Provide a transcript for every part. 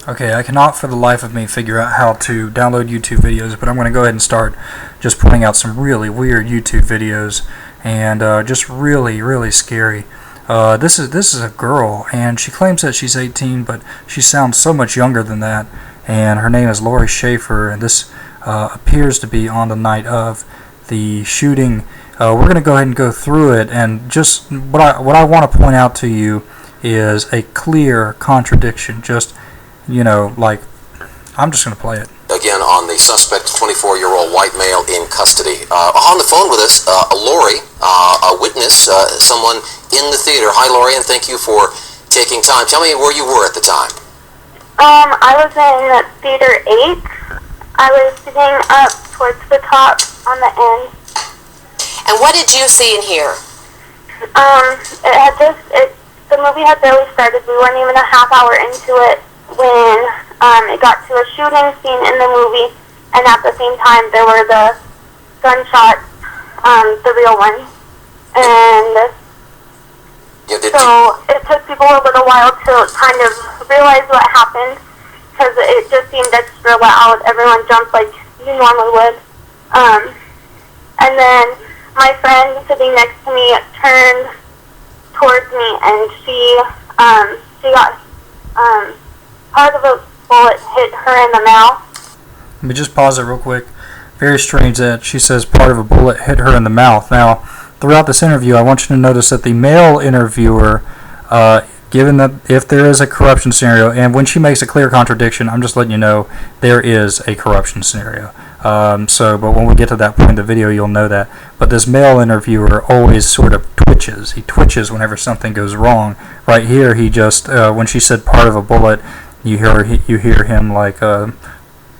Okay, I cannot for the life of me figure out how to download YouTube videos, but I'm going to go ahead and start just putting out some really weird YouTube videos and just really, really scary. This is a girl, and she claims that she's 18, but she sounds so much younger than that. And her name is Schafer, and this appears to be on the night of the shooting. We're going to go ahead and go through it, and just what I want to point out to you is a clear contradiction. Just, like, I'm just going to play it. Again, on the suspect, 24-year-old white male in custody. On the phone with us, Lori, a witness, someone in the theater. Hi, Lori, and thank you for taking time. Tell me where you were at the time. I was in theater 8. I was sitting up towards the top on the end. And what did you see and hear? The movie had barely started. We weren't even a half hour into it when it got to a shooting scene in the movie, and at the same time there were the gunshots, the real ones. And so it took people a little while to kind of realize what happened, because it just seemed extra loud. Everyone jumped like you normally would. And then my friend sitting next to me turned towards me, and she got part of a bullet hit her in the mouth. Let me just pause it real quick. Very strange that she says part of a bullet hit her in the mouth. Now, throughout this interview, I want you to notice that the male interviewer, given that if there is a corruption scenario, and when she makes a clear contradiction, I'm just letting you know there is a corruption scenario. But when we get to that point in the video, you'll know that. But this male interviewer always sort of twitches. He twitches whenever something goes wrong. Right here, he just, when she said part of a bullet, you hear him like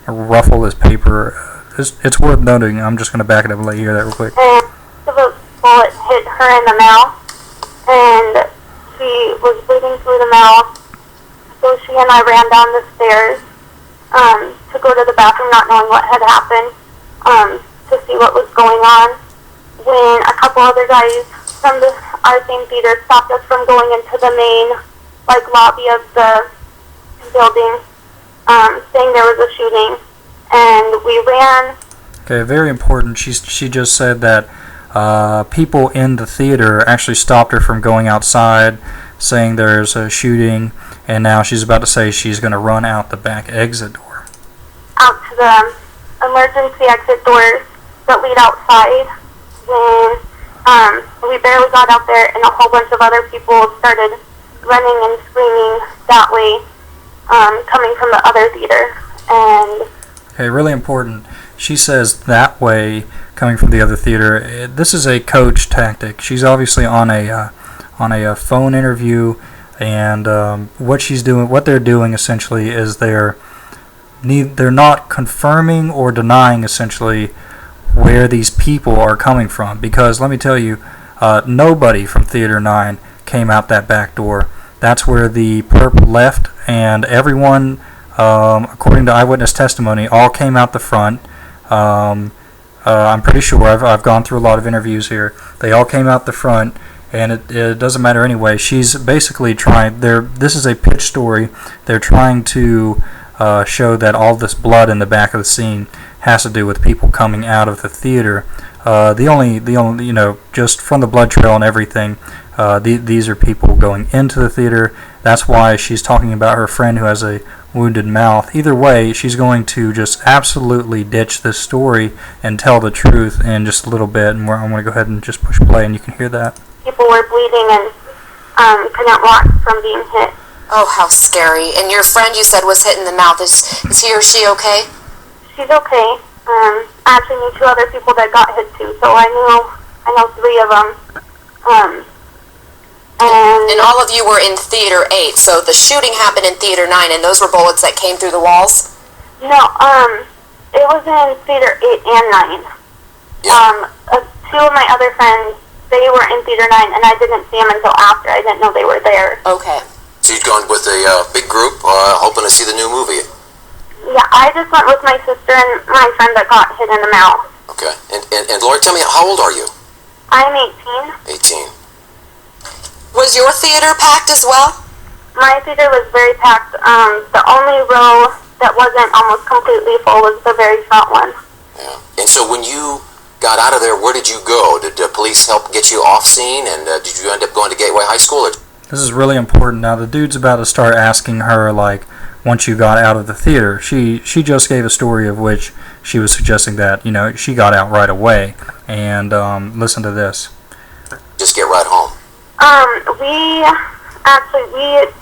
ruffle his paper. It's worth noting. I'm just going to back it up and let you hear that real quick. And the bullet hit her in the mouth, and she was bleeding through the mouth. So she and I ran down the stairs to go to the bathroom, not knowing what had happened, to see what was going on, when a couple other guys from our same theater stopped us from going into the main lobby of the building, saying there was a shooting, and we ran. Okay, very important. She just said that people in the theater actually stopped her from going outside, saying there's a shooting, and now she's about to say she's going to run out the back exit door. Out to the emergency exit doors that lead outside, when we barely got out there, and a whole bunch of other people started running and screaming that way, coming from the other theater. And okay, really important. She says that way, coming from the other theater. This is a coach tactic. She's obviously on a phone interview, and what they're doing essentially is they're not confirming or denying essentially where these people are coming from. Because let me tell you, nobody from Theater 9 came out that back door. That's where the perp left, and everyone, according to eyewitness testimony, all came out the front. I'm pretty sure, I've gone through a lot of interviews here. They all came out the front, and it doesn't matter anyway. She's basically trying, this is a pitch story. They're trying to show that all this blood in the back of the scene has to do with people coming out of the theater. The only just from the blood trail and everything, these are people going into the theater. That's why she's talking about her friend who has a wounded mouth. Either way, she's going to just absolutely ditch this story and tell the truth in just a little bit. And I'm going to go ahead and just push play, and you can hear that. People were bleeding and couldn't walk from being hit. Oh, how scary. And your friend, you said, was hit in the mouth. Is he or she okay? She's okay. I actually knew 2 other people that got hit too, so I know 3 of them. And all of you were in Theater 8, so the shooting happened in Theater 9, and those were bullets that came through the walls? No, it was in Theater 8 and 9. Yeah. 2 of my other friends, they were in Theater 9, and I didn't see them until after. I didn't know they were there. Okay. So you'd gone with a big group, hoping to see the new movie. Yeah, I just went with my sister and my friend that got hit in the mouth. Okay. And Lori, tell me, how old are you? I'm 18. 18. Was your theater packed as well? My theater was very packed. The only row that wasn't almost completely full was the very front one. Yeah. And so when you got out of there, where did you go? Did the police help get you off scene, and did you end up going to Gateway High School? Or? This is really important. Now, the dude's about to start asking her, like, once you got out of the theater. She just gave a story of which she was suggesting that, you know, she got out right away. And listen to this. Just get right home. We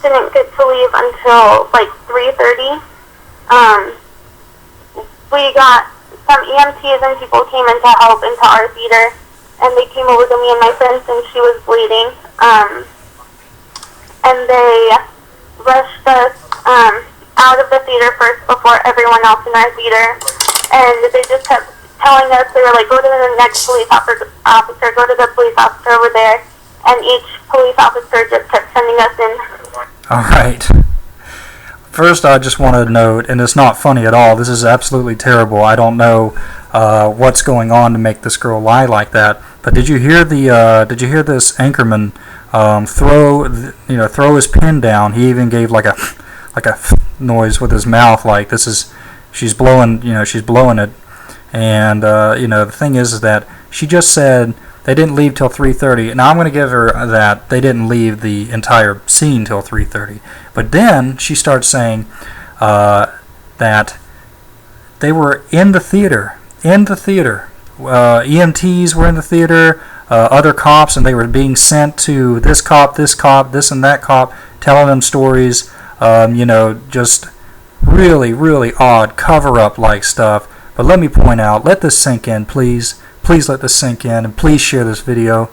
didn't get to leave until like 3:30. We got some EMTs and people came in to help into our theater, and they came over to me and my friend since she was bleeding. And they rushed us out of the theater first before everyone else in our theater, and they just kept telling us, they were like, go to the next police officer, go to the police officer over there, and each police officer just kept sending us in. Alright. First, I just want to note, and it's not funny at all, this is absolutely terrible. I don't know what's going on to make this girl lie like that, but did you hear this anchorman throw his pen down? He even gave like a noise with his mouth, like she's blowing it. And the thing is that she just said they didn't leave till 3:30. Now I'm going to give her that they didn't leave the entire scene till 3:30. But then she starts saying that they were in the theater. EMTs were in the theater, other cops, and they were being sent to this cop, this and that cop, telling them stories. Just really, really odd cover-up like stuff. But let me point out, let this sink in, please. Please let this sink in, and please share this video.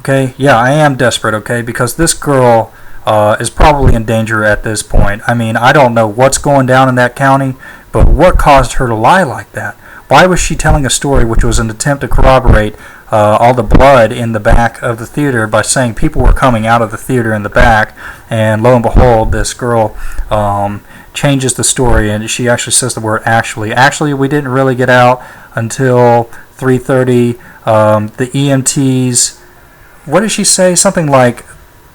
Okay? Yeah, I am desperate, okay? Because this girl is probably in danger at this point. I mean, I don't know what's going down in that county, but what caused her to lie like that? Why was she telling a story which was an attempt to corroborate all the blood in the back of the theater by saying people were coming out of the theater in the back, and lo and behold, this girl changes the story, and she actually says the word actually. Actually, we didn't really get out until 3:30. The EMTs, what did she say? Something like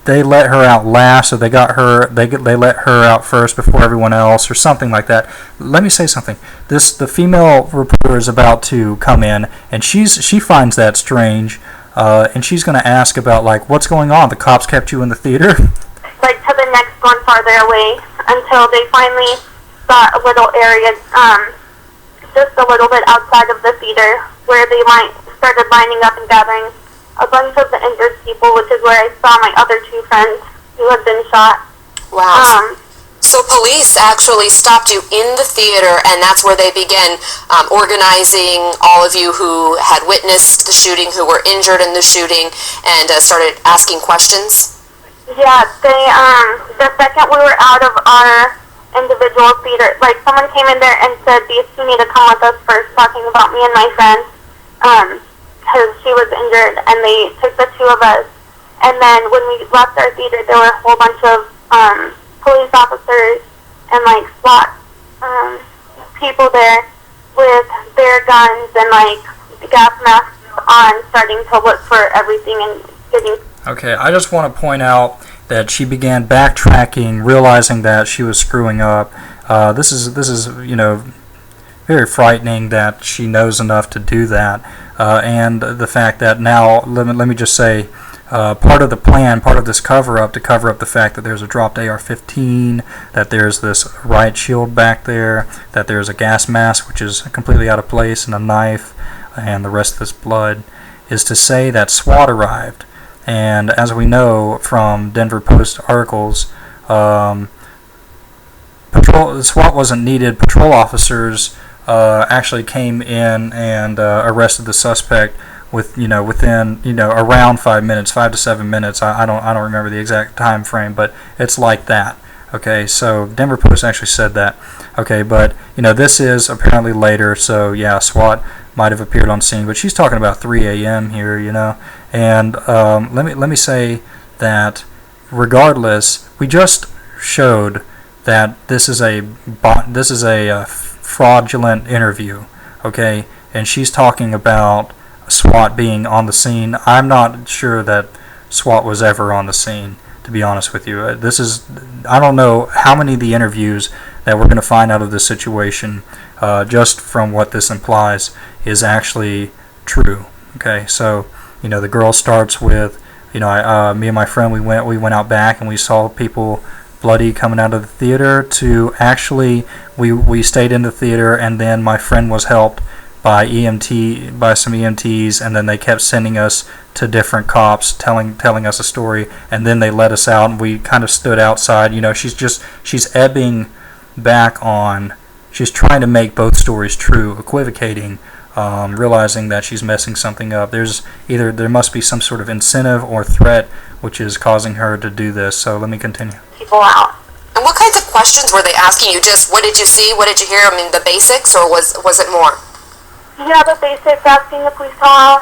they let her out last, so they let her out first before everyone else, or something like that. Let me say something. The female reporter is about to come in, and she finds that strange, and she's going to ask about, like, what's going on? The cops kept you in the theater? Like to the next one farther away, until they finally got a little area, just a little bit outside of the theater, where they started lining up and gathering a bunch of the injured people, which is where I saw my other two friends who had been shot. Wow. So police actually stopped you in the theater, and that's where they began organizing all of you who had witnessed the shooting, who were injured in the shooting, and started asking questions? Yeah, the second we were out of our individual theater, like someone came in there and said, these two need to come with us first, talking about me and my friend, because she was injured, and they took the two of us. And then when we left our theater, there were a whole bunch of police officers and like SWAT people there with their guns and like gas masks on, starting to look for everything and getting. Okay, I just want to point out that she began backtracking, realizing that she was screwing up. This is very frightening that she knows enough to do that, and the fact that now, let me just say, part of the plan, part of this cover-up, to cover up the fact that there's a dropped AR-15, that there's this riot shield back there, that there's a gas mask which is completely out of place, and a knife, and the rest of this blood, is to say that SWAT arrived. And as we know from Denver Post articles, SWAT wasn't needed. Patrol officers actually came in and arrested the suspect within around 5 minutes, 5 to 7 minutes. I don't remember the exact time frame, but it's like that. Okay, so Denver Post actually said that. Okay, but this is apparently later, so yeah, SWAT might have appeared on scene, but she's talking about 3 a.m. here, and let me say that regardless, we just showed that this is a fraudulent interview, okay, and she's talking about SWAT being on the scene. I'm not sure that SWAT was ever on the scene. to be honest with you. I don't know how many of the interviews that we're going to find out of this situation, just from what this implies, is actually true. Okay, so the girl starts with, me and my friend, we went out back and we saw people bloody coming out of the theater, to actually we stayed in the theater, and then my friend was helped by some EMTs, and then they kept sending us to different cops telling us a story, and then they let us out, and we kind of stood outside. She's ebbing back on, she's trying to make both stories true, equivocating, realizing that she's messing something up. There must be some sort of incentive or threat which is causing her to do this. So let me continue. People out. And what kinds of questions were they asking you? Just what did you see? What did you hear? I mean, the basics, or was it more? Yeah, the basics, asking if we saw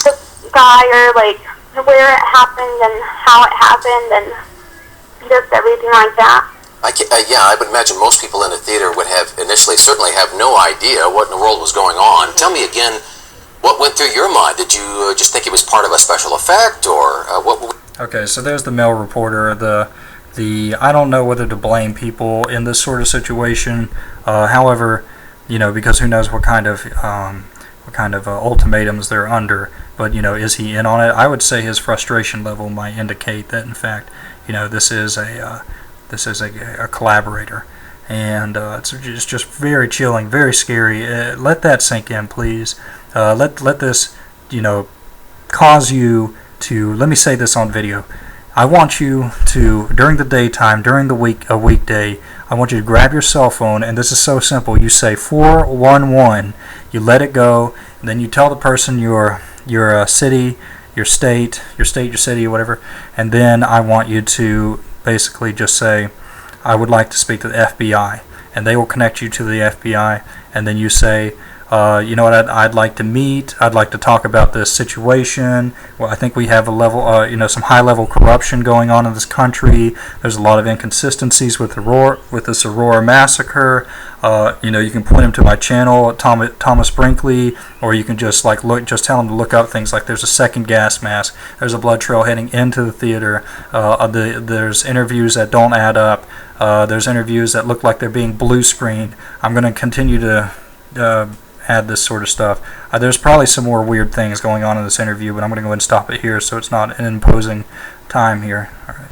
the guy, or like where it happened and how it happened, and just everything like that. I would imagine most people in the theater would certainly have no idea what in the world was going on. Tell me again, what went through your mind? Did you just think it was part of a special effect, or what? Okay, so there's the male reporter. I don't know whether to blame people in this sort of situation. However, because who knows what kind of ultimatums they're under. But is he in on it? I would say his frustration level might indicate that, in fact, this is a collaborator, and it's just very chilling, very scary. Let that sink in, please. Let this, cause you to. Let me say this on video. I want you to, during the daytime, during a weekday, I want you to grab your cell phone, and this is so simple. You say 411, you let it go, and then you tell the person your city, your state, your city, whatever, and then I want you to basically just say, I would like to speak to the FBI, and they will connect you to the FBI, and then you say, what I'd like to meet. I'd like to talk about this situation. Well, I think we have a level, some high-level corruption going on in this country. There's a lot of inconsistencies with this Aurora massacre. You can point him to my channel, Thomas Brinkley, or you can just tell him to look up things like there's a second gas mask. There's a blood trail heading into the theater. There's interviews that don't add up. There's interviews that look like they're being blue screened. I'm going to continue to add this sort of stuff. There's probably some more weird things going on in this interview, but I'm going to go ahead and stop it here so it's not an imposing time here. All right.